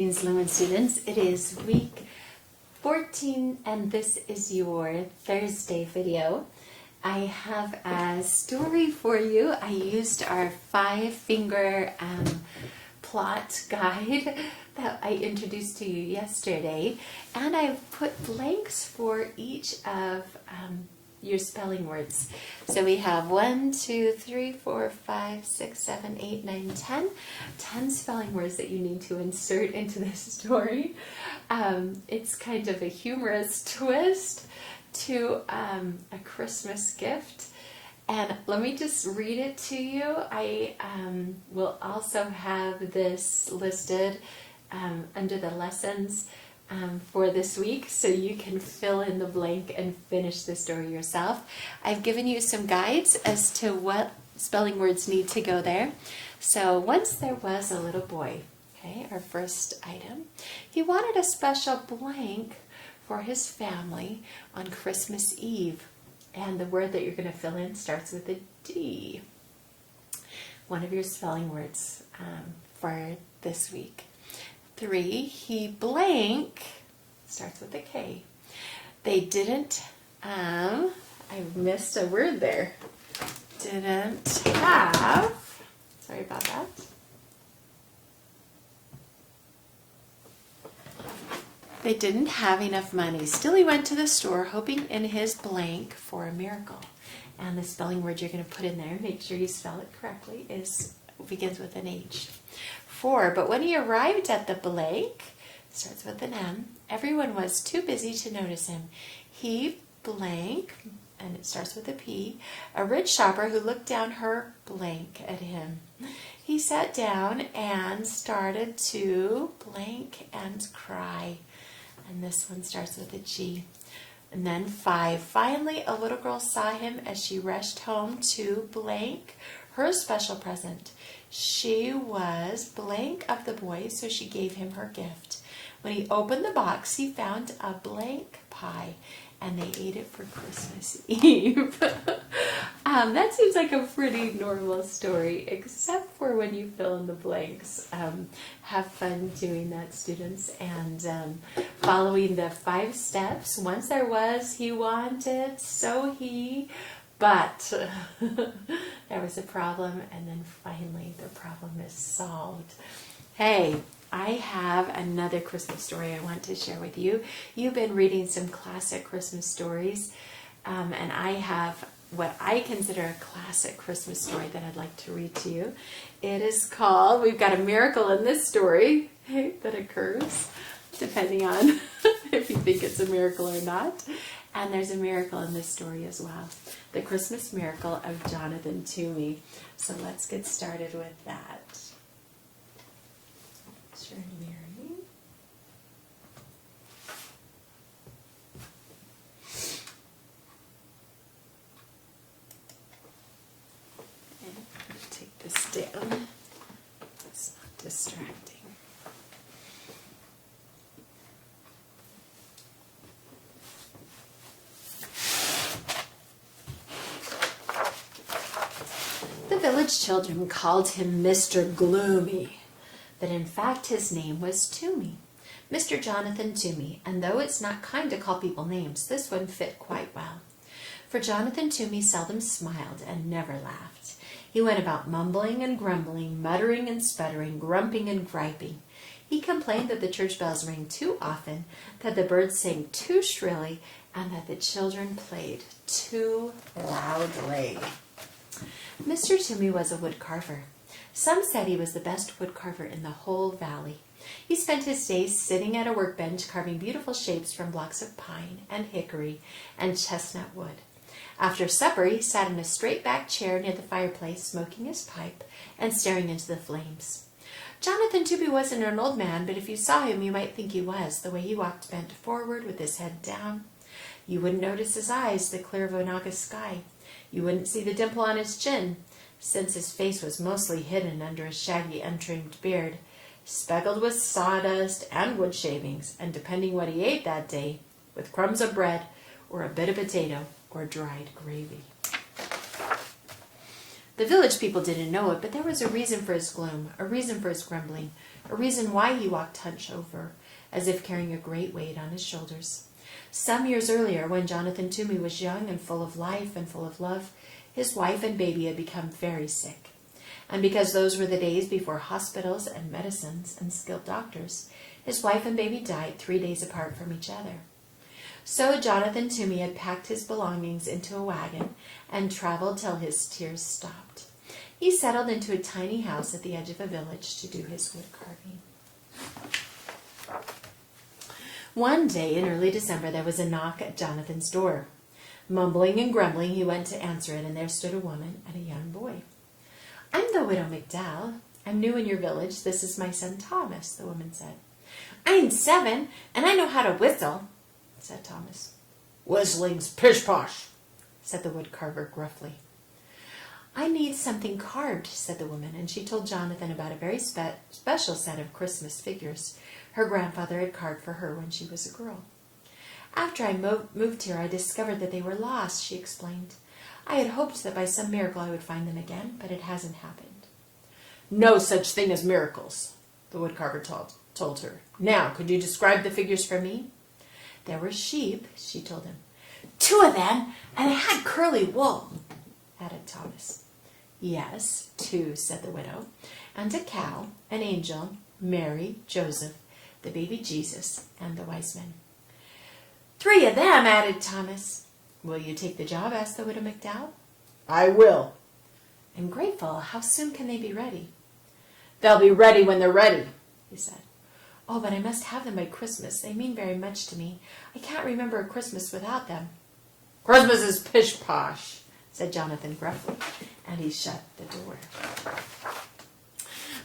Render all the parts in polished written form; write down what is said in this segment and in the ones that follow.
Lumen students, it is week 14 and this is your Thursday video. I have a story for you. I used our 5-finger plot guide that I introduced to you yesterday, and I've put blanks for each of your spelling words. So we have 1, 2, 3, 4, 5, 6, 7, 8, 9, 10 spelling words that you need to insert into this story. It's kind of a humorous twist to a Christmas gift. And let me just read it to you. I will also have this listed under the lessons for this week, so you can fill in the blank and finish the story yourself. I've given you some guides as to what spelling words need to go there. So once there was a little boy, okay, our first item. He wanted a special blank for his family on Christmas Eve. And the word that you're going to fill in starts with a D. One of your spelling words for this week. 3, he blank, starts with a K. They didn't, I missed a word there. Didn't have, sorry about that. They didn't have enough money. Still, he went to the store hoping in his blank for a miracle. And the spelling word you're going to put in there, make sure you spell it correctly, begins with an H. 4, but when he arrived at the blank, starts with an M, everyone was too busy to notice him. He blank, and it starts with a P, a rich shopper who looked down her blank at him. He sat down and started to blank and cry. And this one starts with a G. And then 5, finally a little girl saw him as she rushed home to blank her special present. She was blank of the boy, so she gave him her gift. When he opened the box, he found a blank pie, and they ate it for Christmas Eve. That seems like a pretty normal story, except for when you fill in the blanks. Have fun doing that, students, and following the 5 steps. Once there was, he wanted, so he, but there was a problem, and then finally the problem is solved. Hey, I have another Christmas story I want to share with you. You've been reading some classic Christmas stories, and I have what I consider a classic Christmas story that I'd like to read to you. It is called, we've got a miracle in this story that occurs, depending on if you think it's a miracle or not. And there's a miracle in this story as well. The Christmas miracle of Jonathan Toomey. So let's get started with that. Sure, Mary. And I'm going to take this down. It's not distracting. The village children called him Mr. Gloomy, but in fact his name was Toomey. Mr. Jonathan Toomey, and though it's not kind to call people names, this one fit quite well. For Jonathan Toomey seldom smiled and never laughed. He went about mumbling and grumbling, muttering and sputtering, grumping and griping. He complained that the church bells rang too often, that the birds sang too shrilly, and that the children played too loudly. Mr. Toomey was a wood carver. Some said he was the best wood carver in the whole valley. He spent his days sitting at a workbench carving beautiful shapes from blocks of pine and hickory and chestnut wood. After supper, he sat in a straight-backed chair near the fireplace, smoking his pipe and staring into the flames. Jonathan Toomey wasn't an old man, but if you saw him, you might think he was, the way he walked bent forward with his head down. You wouldn't notice his eyes, the clear of an August sky. You wouldn't see the dimple on his chin, since his face was mostly hidden under a shaggy, untrimmed beard, speckled with sawdust and wood shavings, and depending what he ate that day, with crumbs of bread or a bit of potato or dried gravy. The village people didn't know it, but there was a reason for his gloom, a reason for his grumbling. a reason why he walked hunched over, as if carrying a great weight on his shoulders. Some years earlier, when Jonathan Toomey was young and full of life and full of love, his wife and baby had become very sick. And because those were the days before hospitals and medicines and skilled doctors, his wife and baby died 3 days apart from each other. So Jonathan Toomey had packed his belongings into a wagon and traveled till his tears stopped. He settled into a tiny house at the edge of a village to do his wood carving. One day in early December, there was a knock at Jonathan's door. Mumbling and grumbling, he went to answer it, and there stood a woman and a young boy. "I'm the widow McDowell. I'm new in your village. This is my son Thomas," the woman said. "I'm 7, and I know how to whistle," said Thomas. "Whistling's pish-posh," said the woodcarver gruffly. "I need something carved," said the woman, and she told Jonathan about a very special set of Christmas figures her grandfather had carved for her when she was a girl. "After I moved here, I discovered that they were lost," she explained. "I had hoped that by some miracle I would find them again, but it hasn't happened." "No such thing as miracles," the woodcarver told her. "Now, could you describe the figures for me?" "There were sheep," she told him. "2 of them, and they had curly wool," added Thomas. "Yes, 2, said the widow, "and a cow, an angel, Mary, Joseph, the baby Jesus, and the wise men." "3 of them," added Thomas. "Will you take the job?" asked the widow McDowell. "I will." "I'm grateful. How soon can they be ready?" "They'll be ready when they're ready," he said. "Oh, but I must have them by Christmas. They mean very much to me. I can't remember a Christmas without them." "Christmas is pish-posh," said Jonathan gruffly, and he shut the door.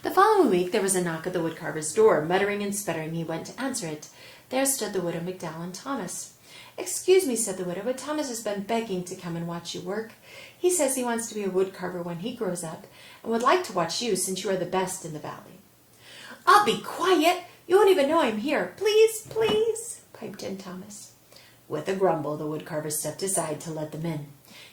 The following week there was a knock at the woodcarver's door. Muttering and sputtering, he went to answer it. There stood the widow McDowell and Thomas. "Excuse me," said the widow, "but Thomas has been begging to come and watch you work. He says he wants to be a woodcarver when he grows up, and would like to watch you since you are the best in the valley." "I'll be quiet. You won't even know I'm here. Please, please," piped in Thomas. With a grumble, the woodcarver stepped aside to let them in.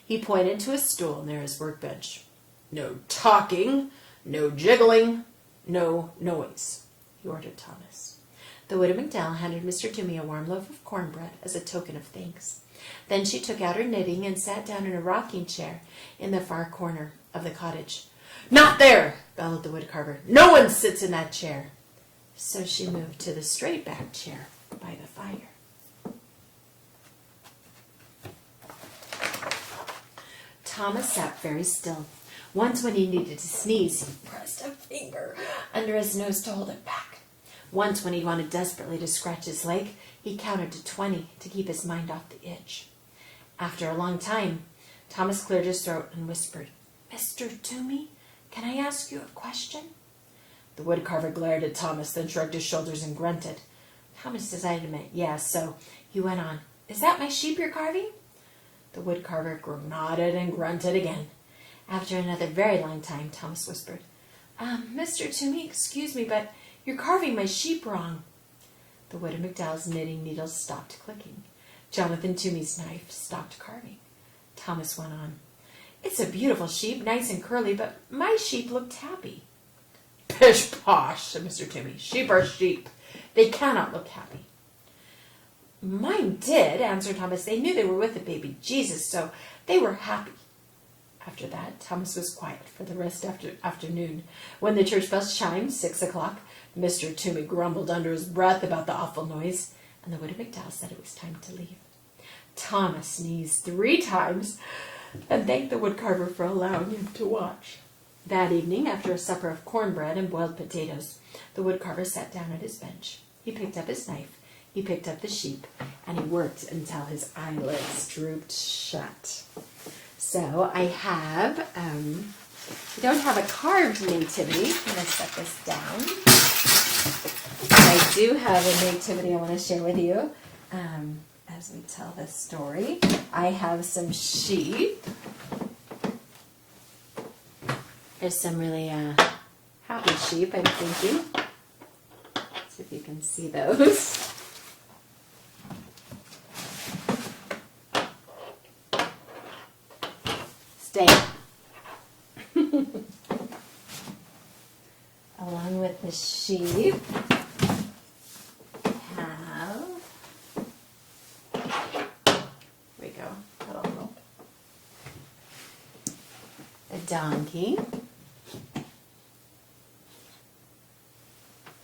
He pointed to a stool near his workbench. "No talking, no jiggling, no noise," he ordered Thomas. The widow McDowell handed Mr. Toomey a warm loaf of cornbread as a token of thanks. Then she took out her knitting and sat down in a rocking chair in the far corner of the cottage. "Not there!" bellowed the woodcarver. "No one sits in that chair." So she moved to the straight-backed chair by the fire. Thomas sat very still. Once when he needed to sneeze, he pressed a finger under his nose to hold it back. Once when he wanted desperately to scratch his leg, he counted to 20 to keep his mind off the itch. After a long time, Thomas cleared his throat and whispered, "Mr. Toomey, can I ask you a question?" The woodcarver glared at Thomas, then shrugged his shoulders and grunted. Thomas decided to admit yes, so he went on. "Is that my sheep you're carving?" The woodcarver nodded and grunted again. After another very long time, Thomas whispered, "Mr. Toomey, excuse me, but you're carving my sheep wrong." The widow McDowell's knitting needles stopped clicking. Jonathan Toomey's knife stopped carving. Thomas went on, "It's a beautiful sheep, nice and curly, but my sheep looked happy." "Pish-posh," said Mr. Toomey. "Sheep are sheep. They cannot look happy." "Mine did," answered Thomas. "They knew they were with the baby Jesus, so they were happy." After that, Thomas was quiet for the rest of the afternoon. When the church bells chimed 6 o'clock, Mr. Toomey grumbled under his breath about the awful noise, and the widow McDowell said it was time to leave. Thomas sneezed 3 times and thanked the woodcarver for allowing him to watch. That evening, after a supper of cornbread and boiled potatoes, the woodcarver sat down at his bench. He picked up his knife, he picked up the sheep, and he worked until his eyelids drooped shut. So I have, I don't have a carved nativity. I'm going to set this down. But I do have a nativity I want to share with you as we tell this story. I have some sheep. There's some really happy sheep, I'm thinking. See if you can see those. Stay. Along with the sheep have, here we go, a donkey,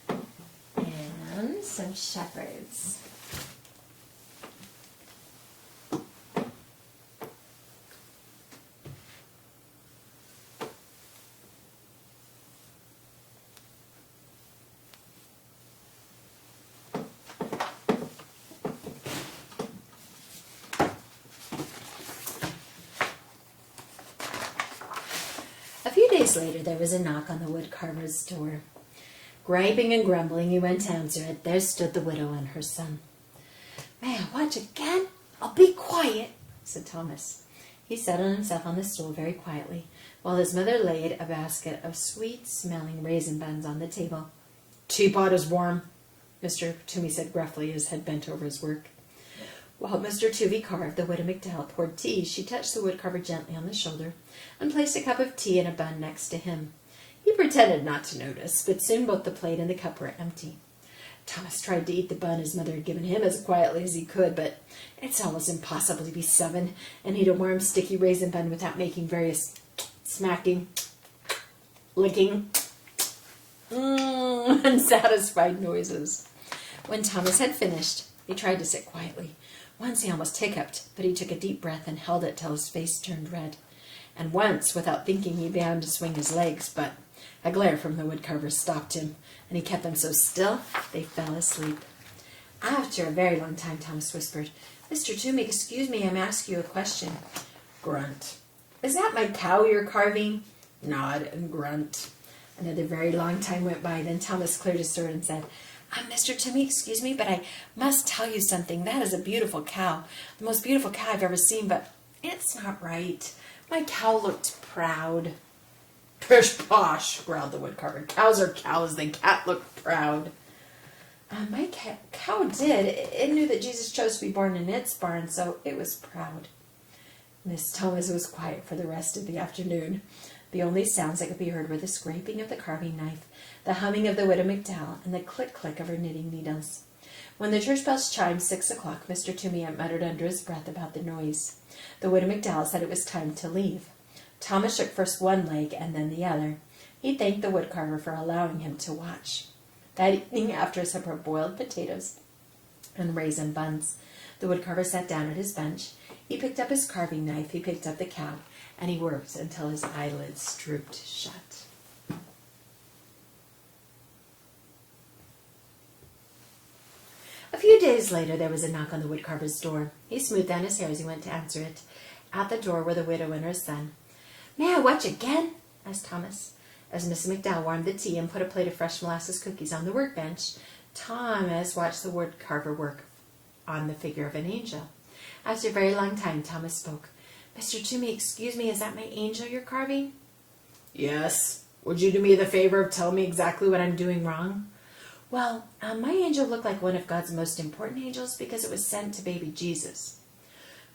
and some shepherds. A few days later, there was a knock on the woodcarver's door. Griping and grumbling, he went to answer it. There stood the widow and her son. "May I watch again? I'll be quiet," said Thomas. He settled himself on the stool very quietly, while his mother laid a basket of sweet-smelling raisin buns on the table. "Teapot is warm," Mr. Toomey said gruffly, his head bent over his work. While Mr. Toomey carved, the widow McDowell poured tea. She touched the woodcarver gently on the shoulder and placed a cup of tea and a bun next to him. He pretended not to notice, but soon both the plate and the cup were empty. Thomas tried to eat the bun his mother had given him as quietly as he could, but it's almost impossible to be 7 and eat a warm, sticky raisin bun without making various smacking, licking, unsatisfied noises. When Thomas had finished, he tried to sit quietly. Once he almost hiccuped, but he took a deep breath and held it till his face turned red. And once, without thinking, he began to swing his legs, but a glare from the woodcarver stopped him, and he kept them so still they fell asleep. After a very long time, Thomas whispered, "Mr. Toomey, excuse me, I'm asking you a question." Grunt. "Is that my cow you're carving?" Nod and grunt. Another very long time went by. Then Thomas cleared his throat and said, "Mr. Toomey, excuse me, but I must tell you something. That is a beautiful cow, the most beautiful cow I've ever seen, but it's not right. My cow looked proud." "Pish posh," growled the woodcarver. "Cows are cows. They can't look proud." My cow did. It knew that Jesus chose to be born in its barn, so it was proud." Miss Thomas was quiet for the rest of the afternoon. The only sounds that could be heard were the scraping of the carving knife, the humming of the widow McDowell, and the click-click of her knitting needles. When the church bells chimed 6 o'clock, Mr. Toomey muttered under his breath about the noise. The widow McDowell said it was time to leave. Thomas shook first one leg and then the other. He thanked the woodcarver for allowing him to watch. That evening, after a supper of boiled potatoes and raisin buns, the woodcarver sat down at his bench. He picked up his carving knife, he picked up the cow, and he worked until his eyelids drooped shut. A few days later, there was a knock on the woodcarver's door. He smoothed down his hair as he went to answer it. At the door were the widow and her son. "May I watch again?" asked Thomas. As Mrs. McDowell warmed the tea and put a plate of fresh molasses cookies on the workbench, Thomas watched the woodcarver work on the figure of an angel. After a very long time, Thomas spoke. "Mr. Toomey, excuse me, is that my angel you're carving?" "Yes. Would you do me the favor of telling me exactly what I'm doing wrong?" "Well, my angel looked like one of God's most important angels because it was sent to baby Jesus."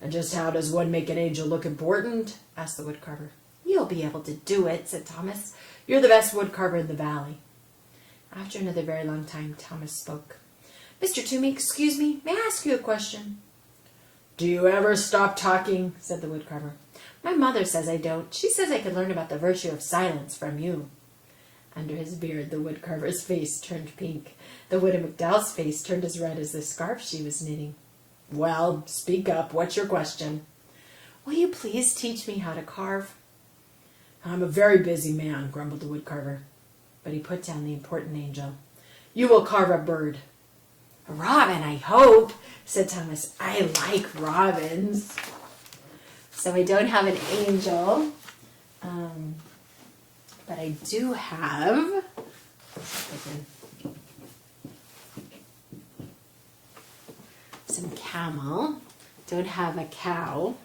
"And just how does one make an angel look important?" asked the woodcarver. "You'll be able to do it," said Thomas. "You're the best woodcarver in the valley." After another very long time, Thomas spoke. "Mr. Toomey, excuse me, may I ask you a question?" "Do you ever stop talking?" said the woodcarver. "My mother says I don't. She says I could learn about the virtue of silence from you." Under his beard, the woodcarver's face turned pink. The widow McDowell's face turned as red as the scarf she was knitting. "Well, speak up. What's your question?" "Will you please teach me how to carve?" "I'm a very busy man," grumbled the woodcarver. But he put down the important angel. "You will carve a bird." "A robin, I hope," said Thomas. "I like robins." So I don't have an angel, but I do have some camel. Don't have a cow.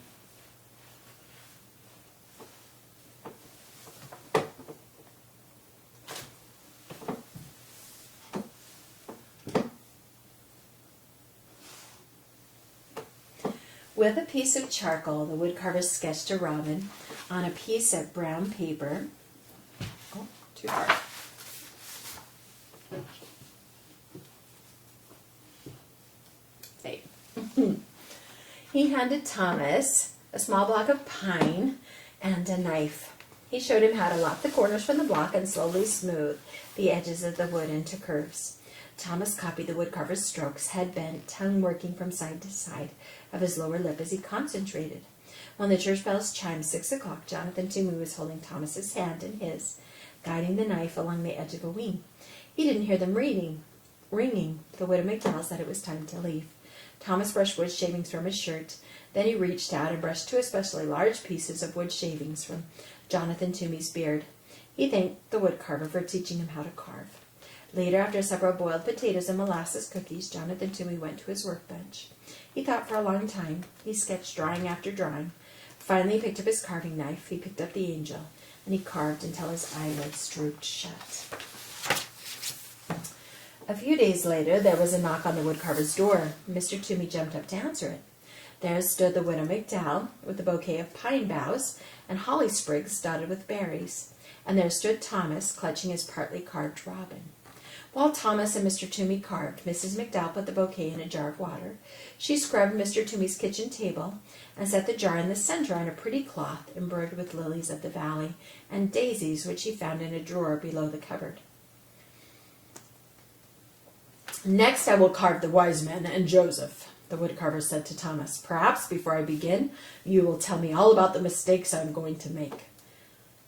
With a piece of charcoal, the woodcarver sketched a robin on a piece of brown paper. Oh, too far. He handed Thomas a small block of pine and a knife. He showed him how to lop the corners from the block and slowly smooth the edges of the wood into curves. Thomas copied the woodcarver's strokes, head bent, tongue working from side to side of his lower lip as he concentrated. When the church bells chimed 6 o'clock, Jonathan Toomey was holding Thomas's hand in his, guiding the knife along the edge of a wing. He didn't hear them ringing. The widow McDowell said it was time to leave. Thomas brushed wood shavings from his shirt. Then he reached out and brushed 2 especially large pieces of wood shavings from Jonathan Toomey's beard. He thanked the woodcarver for teaching him how to carve. Later, after supper of boiled potatoes and molasses cookies, Jonathan Toomey went to his workbench. He thought for a long time. He sketched drawing after drawing. Finally, he picked up his carving knife. He picked up the angel, and he carved until his eyelids drooped shut. A few days later, there was a knock on the woodcarver's door. Mr. Toomey jumped up to answer it. There stood the widow McDowell with a bouquet of pine boughs and holly sprigs dotted with berries. And there stood Thomas, clutching his partly carved robin. While Thomas and Mr. Toomey carved, Mrs. McDowell put the bouquet in a jar of water. She scrubbed Mr. Toomey's kitchen table and set the jar in the center on a pretty cloth embroidered with lilies of the valley and daisies, which she found in a drawer below the cupboard. Next I will carve the wise men and Joseph, the woodcarver said to Thomas. Perhaps before I begin, you will tell me all about the mistakes I am going to make.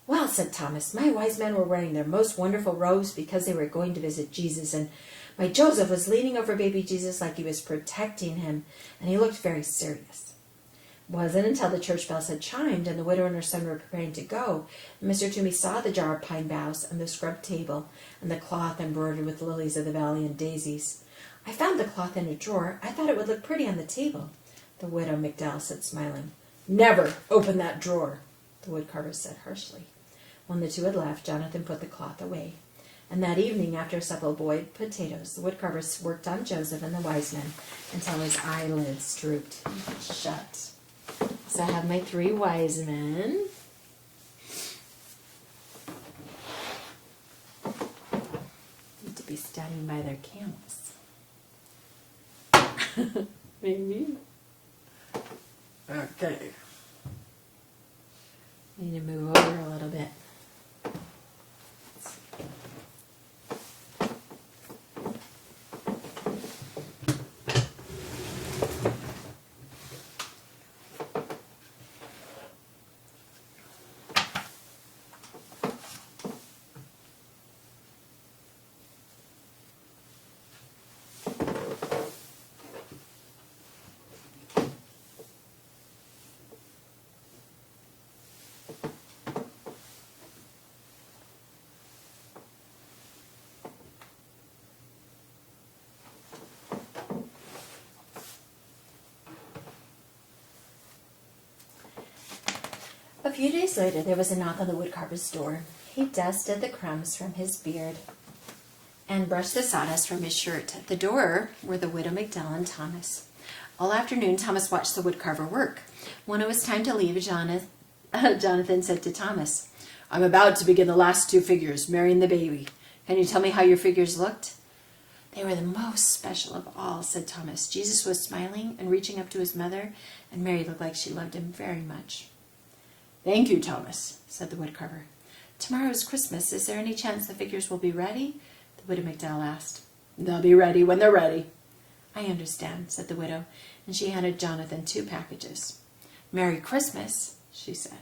Well, said Thomas, my wise men were wearing their most wonderful robes because they were going to visit Jesus, and my Joseph was leaning over baby Jesus like he was protecting him, and he looked very serious. It wasn't until the church bells had chimed and the widow and her son were preparing to go that Mr. Toomey saw the jar of pine boughs and the scrubbed table and the cloth embroidered with lilies of the valley and daisies. I found the cloth in a drawer. I thought it would look pretty on the table, the widow McDowell said, smiling. Never open that drawer, the woodcarver said harshly. When the two had left, Jonathan put the cloth away. And that evening, after a supper of boiled potatoes, the woodcarver worked on Joseph and the wise men until his eyelids drooped shut. So I have my 3 wise men. Need to be standing by their camels. Maybe. Okay. Need to move over a little bit. A few days later, there was a knock on the woodcarver's door. He dusted the crumbs from his beard and brushed the sawdust from his shirt. At the door were the widow McDowell and Thomas. All afternoon, Thomas watched the woodcarver work. When it was time to leave, Jonathan said to Thomas, I'm about to begin the last 2 figures, Mary and the baby. Can you tell me how your figures looked? They were the most special of all, said Thomas. Jesus was smiling and reaching up to his mother, and Mary looked like she loved him very much. Thank you, Thomas, said the woodcarver. Tomorrow is Christmas. Is there any chance the figures will be ready? The widow McDowell asked. They'll be ready when they're ready. I understand, said the widow, and she handed Jonathan 2 packages. Merry Christmas, she said.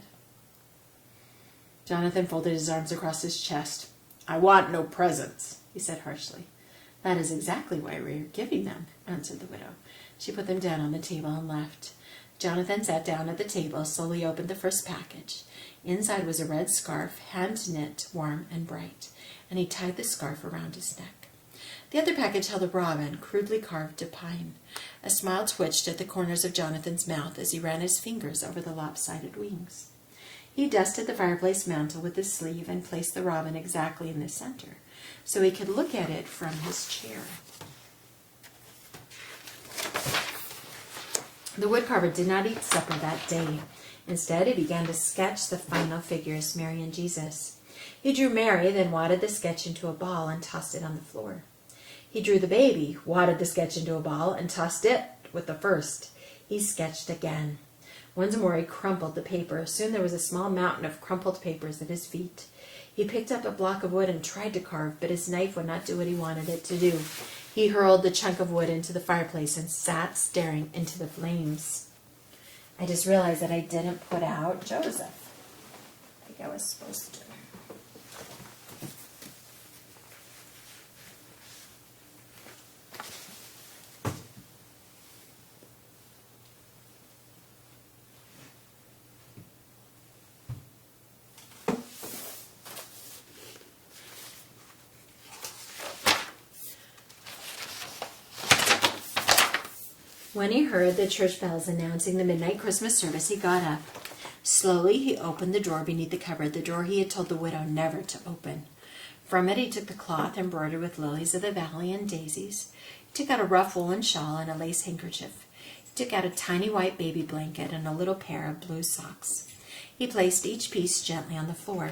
Jonathan folded his arms across his chest. I want no presents, he said harshly. That is exactly why we are giving them, answered the widow. She put them down on the table and left. Jonathan sat down at the table, slowly opened the first package. Inside was a red scarf, hand-knit, warm and bright, and he tied the scarf around his neck. The other package held a robin, crudely carved to pine. A smile twitched at the corners of Jonathan's mouth as he ran his fingers over the lopsided wings. He dusted the fireplace mantel with his sleeve and placed the robin exactly in the center, so he could look at it from his chair. The woodcarver did not eat supper that day. Instead, he began to sketch the final figures, Mary and Jesus. He drew Mary, then wadded the sketch into a ball and tossed it on the floor. He drew the baby, wadded the sketch into a ball, and tossed it with the first. He sketched again. Once more he crumpled the paper. Soon there was a small mountain of crumpled papers at his feet. He picked up a block of wood and tried to carve, but his knife would not do what he wanted it to do. He hurled the chunk of wood into the fireplace and sat staring into the flames. I just realized that I didn't put out Joseph. I think I was supposed to. When he heard the church bells announcing the midnight Christmas service, he got up. Slowly, he opened the drawer beneath the cupboard, the drawer he had told the widow never to open. From it, he took the cloth embroidered with lilies of the valley and daisies. He took out a rough woolen shawl and a lace handkerchief. He took out a tiny white baby blanket and a little pair of blue socks. He placed each piece gently on the floor.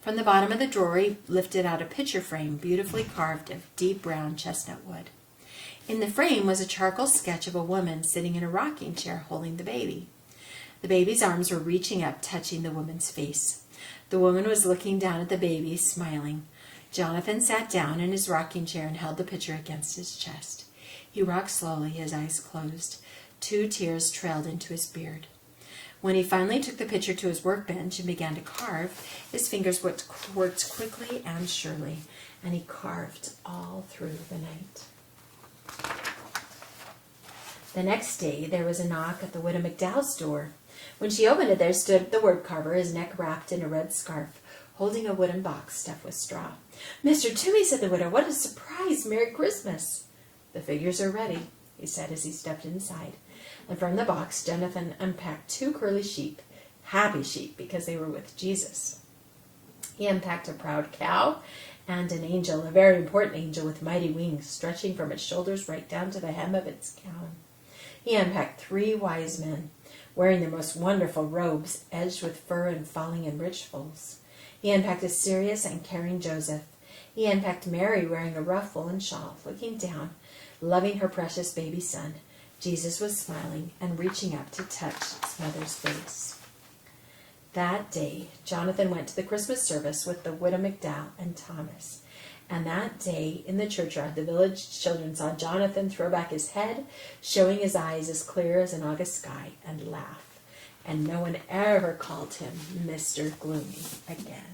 From the bottom of the drawer, he lifted out a picture frame beautifully carved of deep brown chestnut wood. In the frame was a charcoal sketch of a woman sitting in a rocking chair holding the baby. The baby's arms were reaching up, touching the woman's face. The woman was looking down at the baby, smiling. Jonathan sat down in his rocking chair and held the picture against his chest. He rocked slowly, his eyes closed. 2 tears trailed into his beard. When he finally took the picture to his workbench and began to carve, his fingers worked quickly and surely, and he carved all through the night. The next day, there was a knock at the widow McDowell's door. When she opened it, there stood the word carver, his neck wrapped in a red scarf, holding a wooden box stuffed with straw. "Mr. Toomey," said the widow, "what a surprise! Merry Christmas!" "The figures are ready," he said as he stepped inside. And from the box, Jonathan unpacked 2 curly sheep, happy sheep because they were with Jesus. He unpacked a proud cow and an angel, a very important angel with mighty wings stretching from its shoulders right down to the hem of its gown. He unpacked 3 wise men, wearing their most wonderful robes, edged with fur and falling in rich folds. He unpacked a serious and caring Joseph. He unpacked Mary, wearing a rough woolen shawl, looking down, loving her precious baby son. Jesus was smiling and reaching up to touch his mother's face. That day, Jonathan went to the Christmas service with the widow McDowell and Thomas. And that day, in the churchyard, the village children saw Jonathan throw back his head, showing his eyes as clear as an August sky, and laugh. And no one ever called him Mr. Gloomy again.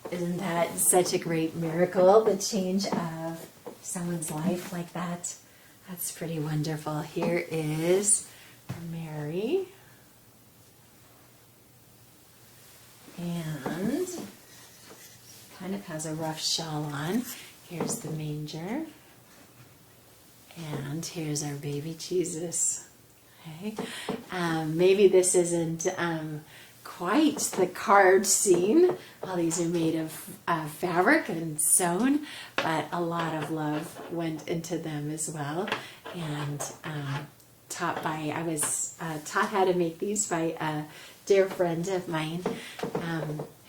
Isn't that such a great miracle, the change of someone's life like that? That's pretty wonderful. Here is Mary. And kind of has a rough shawl on. Here's the manger. And here's our baby Jesus. Okay. Maybe this isn't quite the carved scene. All these are made of fabric and sewn, but a lot of love went into them as well. And I was taught how to make these by a dear friend of mine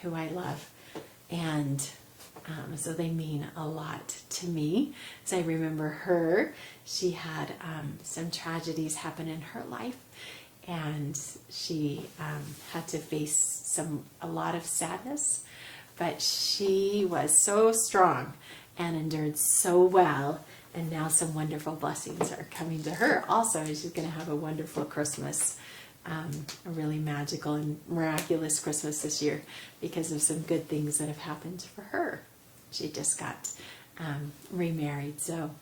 who I love. And so they mean a lot to me. So I remember her. She had some tragedies happen in her life. And she had to face a lot of sadness. But she was so strong and endured so well. And now some wonderful blessings are coming to her. Also, she's going to have a wonderful Christmas, a really magical and miraculous Christmas this year because of some good things that have happened for her. She just got remarried. So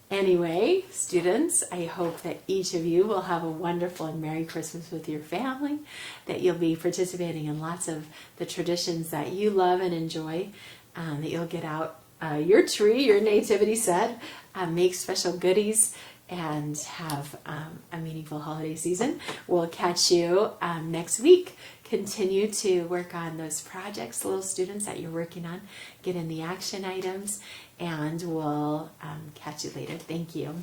anyway, students, I hope that each of you will have a wonderful and Merry Christmas with your family, that you'll be participating in lots of the traditions that you love and enjoy, that you'll get out your tree, your nativity set, make special goodies, and have a meaningful holiday season. We'll catch you next week. Continue to work on those projects, little students, that you're working on. Get in the action items, and we'll catch you later. Thank you.